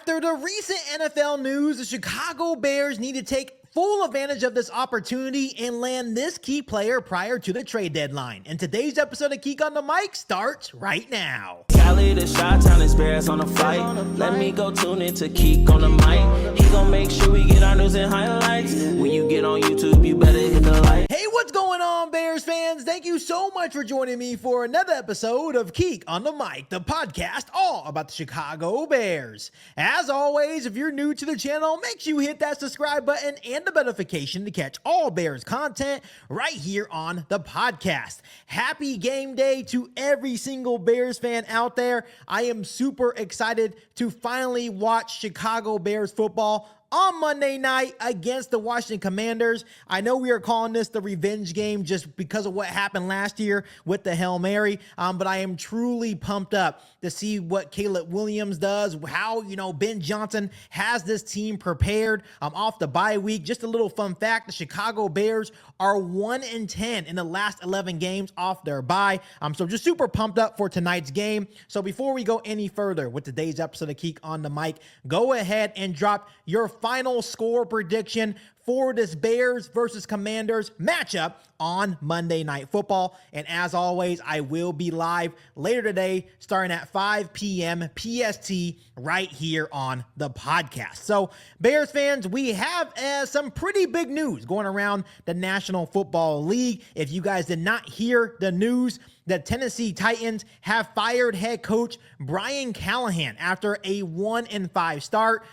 After the recent NFL news, the Chicago Bears need to take full advantage of this opportunity and land this key player prior to the trade deadline. And today's episode of KIEQ on the Mic starts right now. Cali the Chi-Town experience on the flight. Let me go tune in to KIEQ on the mic. He gon' make sure we get our news and highlights. When you get on YouTube, you better hit the like. Hey, what's going on, Bears fans? Thank you so much for joining me for another episode of KIEQ on the Mic, the podcast all about the Chicago Bears. As always, if you're new to the channel, make sure you hit that subscribe button and the notification to catch all Bears content right here on the podcast. Happy game day to every single Bears fan out there. I am super excited to finally watch Chicago Bears football on Monday night against the Washington Commanders. I know we are calling this the revenge game just because of what happened last year with the Hail Mary, but I am truly pumped up to see what Caleb Williams does, how, Ben Johnson has this team prepared off the bye week. Just a little fun fact, the Chicago Bears are 1-10 in the last 11 games off their bye. So just super pumped up for tonight's game. So before we go any further with today's episode of KIEQ on the Mic, go ahead and drop your final score prediction for this Bears versus Commanders matchup on Monday Night Football. And as always, I will be live later today starting at 5 p.m. PST right here on the podcast. So Bears fans, we have some pretty big news going around the National Football League. If you guys did not hear the news, the Tennessee Titans have fired head coach Brian Callahan after a 1-5 start.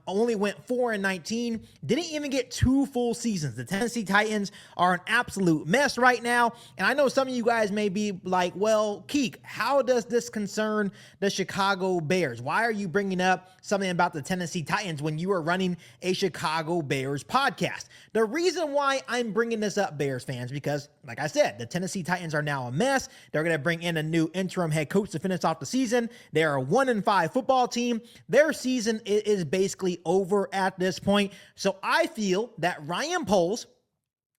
Only went 4-19. Didn't even get 2 full seasons. The Tennessee Titans are an absolute mess right now. And I know some of you guys may be like, well, KIEQ, how does this concern the Chicago Bears? Why are you bringing up something about the Tennessee Titans when you are running a Chicago Bears podcast? The reason why I'm bringing this up, Bears fans, because like I said, the Tennessee Titans are now a mess. They're going to bring in a new interim head coach to finish off the season. They're a 1-5 football team. Their season is basically over at this point. So I feel that Ryan Poles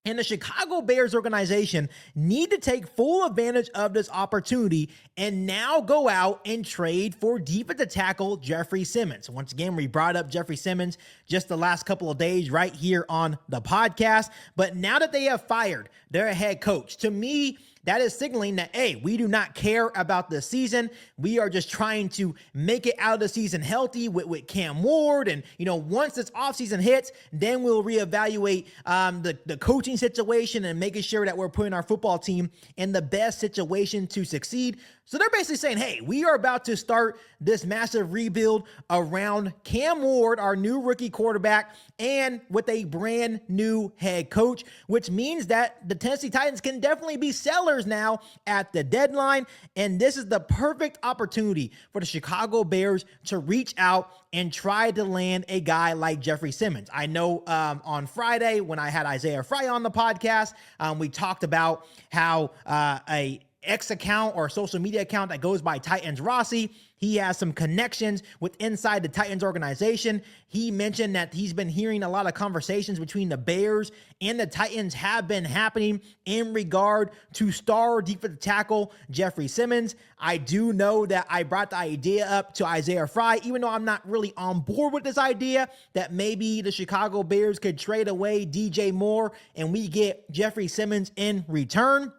and the Chicago Bears organization need to take full advantage of this opportunity and now go out and trade for defensive tackle Jeffrey Simmons. Once again, we brought up Jeffrey Simmons just the last couple of days right here on the podcast. But now that they have fired their head coach, to me, that is signaling that, hey, we do not care about this season. We are just trying to make it out of the season healthy with Cam Ward. And, once this offseason hits, then we'll reevaluate the coaching situation and making sure that we're putting our football team in the best situation to succeed. So they're basically saying, hey, we are about to start this massive rebuild around Cam Ward, our new rookie quarterback, and with a brand new head coach, which means that the Tennessee Titans can definitely be sellers now at the deadline. And this is the perfect opportunity for the Chicago Bears to reach out and try to land a guy like Jeffrey Simmons. I know on Friday when I had Isaiah Fry on the podcast, we talked about how a X account or social media account that goes by Titans Rossi, he has some connections with inside the Titans organization. He mentioned that he's been hearing a lot of conversations between the Bears and the Titans have been happening in regard to star defensive tackle Jeffrey Simmons. I do know that I brought the idea up to Isaiah Fry, even though I'm not really on board with this idea that maybe the Chicago Bears could trade away DJ Moore and we get Jeffrey Simmons in return.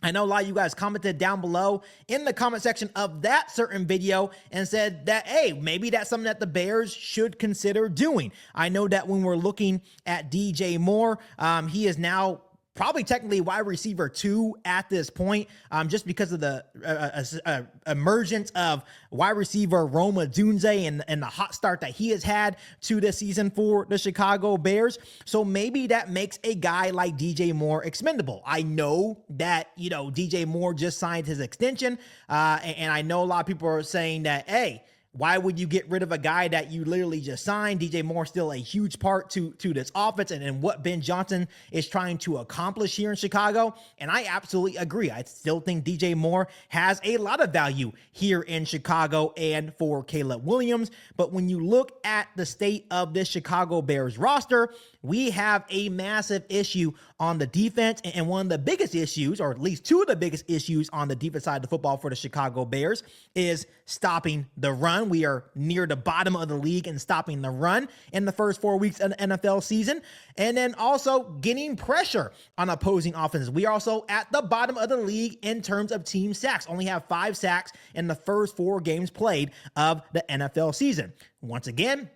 I know a lot of you guys commented down below in the comment section of that certain video and said that, hey, maybe that's something that the Bears should consider doing. I know that when we're looking at DJ Moore, he is now probably technically wide receiver 2 at this point, just because of the emergence of wide receiver Rome Odunze and the hot start that he has had to this season for the Chicago Bears. So maybe that makes a guy like DJ Moore expendable. I know that, DJ Moore just signed his extension, and I know a lot of people are saying that, hey, why would you get rid of a guy that you literally just signed? DJ Moore still a huge part to this offense and what Ben Johnson is trying to accomplish here in Chicago. And I absolutely agree. I still think DJ Moore has a lot of value here in Chicago and for Caleb Williams. But when you look at the state of this Chicago Bears roster, we have a massive issue on the defense, and one of the biggest issues, or at least two of the biggest issues on the defense side of the football for the Chicago Bears, is stopping the run, run. We are near the bottom of the league in stopping the run in the first 4 weeks of the NFL season. And then also getting pressure on opposing offenses. We are also at the bottom of the league in terms of team sacks. Only have 5 sacks in the first 4 games played of the NFL season. Once again,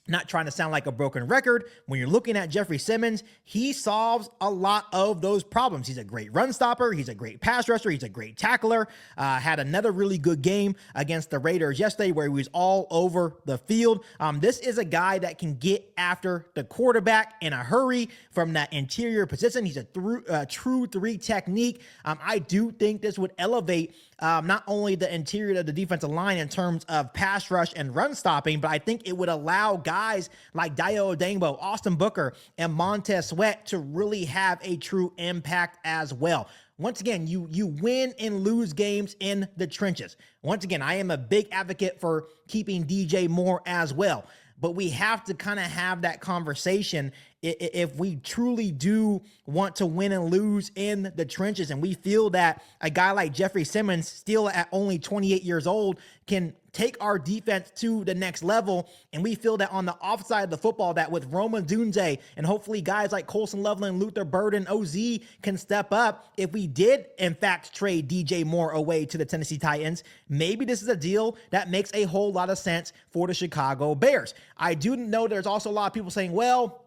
not trying to sound like a broken record. When you're looking at Jeffrey Simmons, he solves a lot of those problems. He's a great run stopper. He's a great pass rusher. He's a great tackler. Had another really good game against the Raiders yesterday where he was all over the field. This is a guy that can get after the quarterback in a hurry from that interior position. He's a true 3 technique. I do think this would elevate not only the interior of the defensive line in terms of pass rush and run stopping, but I think it would allow guys like Dayo Odeyingbo, Austin Booker, and Montez Sweat to really have a true impact as well. Once again, you win and lose games in the trenches. Once again, I am a big advocate for keeping DJ Moore as well, but we have to kind of have that conversation if we truly do want to win and lose in the trenches. And we feel that a guy like Jeffrey Simmons, still at only 28 years old, can take our defense to the next level. And we feel that on the offside of the football, that with Rome Odunze and hopefully guys like Colson Loveland, Luther Bird, and OZ can step up. If we did, in fact, trade DJ Moore away to the Tennessee Titans, maybe this is a deal that makes a whole lot of sense for the Chicago Bears. I do know there's also a lot of people saying, well,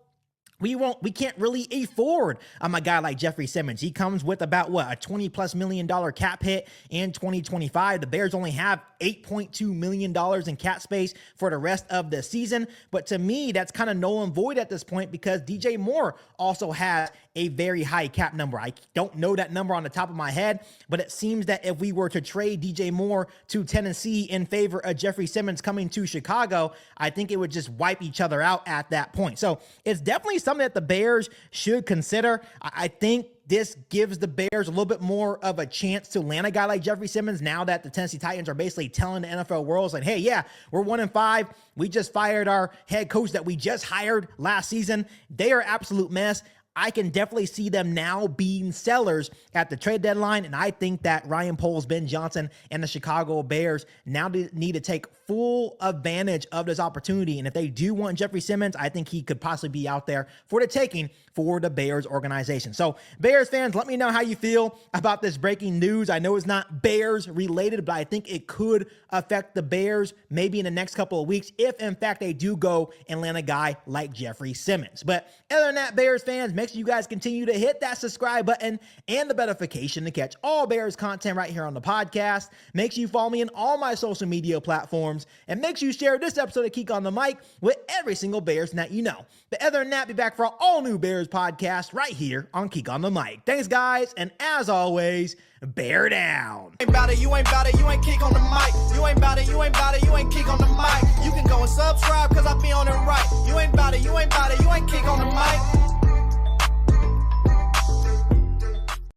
we can't really afford a guy like Jeffrey Simmons. He comes with about a $20+ million cap hit in 2025. The Bears only have $8.2 million in cap space for the rest of the season. But to me, that's kind of null and void at this point because DJ Moore also has a very high cap number. I don't know that number on the top of my head, but it seems that if we were to trade DJ Moore to Tennessee in favor of Jeffrey Simmons coming to Chicago, I think it would just wipe each other out at that point. So it's definitely something that the Bears should consider. I think this gives the Bears a little bit more of a chance to land a guy like Jeffrey Simmons now that the Tennessee Titans are basically telling the NFL world, like, hey, yeah, we're 1-5. We just fired our head coach that we just hired last season. They are an absolute mess. I can definitely see them now being sellers at the trade deadline, and I think that Ryan Poles, Ben Johnson, and the Chicago Bears now need to take full advantage of this opportunity. And if they do want Jeffrey Simmons, I think he could possibly be out there for the taking for the Bears organization. So Bears fans, let me know how you feel about this breaking news. I know it's not Bears related, but I think it could affect the Bears maybe in the next couple of weeks if in fact they do go and land a guy like Jeffrey Simmons. But other than that, Bears fans, make sure you guys continue to hit that subscribe button and the notification to catch all Bears content right here on the podcast. Make sure you follow me on all my social media platforms, and make sure you share this episode of KIEQ on the Mic with every single Bears that you know. But other than that, be back for an all-new Bears podcast right here on KIEQ on the Mic. Thanks, guys, and as always, bear down. You ain't bout it, you ain't KIEQ on the mic. You ain't bout it, you ain't KIEQ on the mic. You can go and subscribe, cause I be on it right.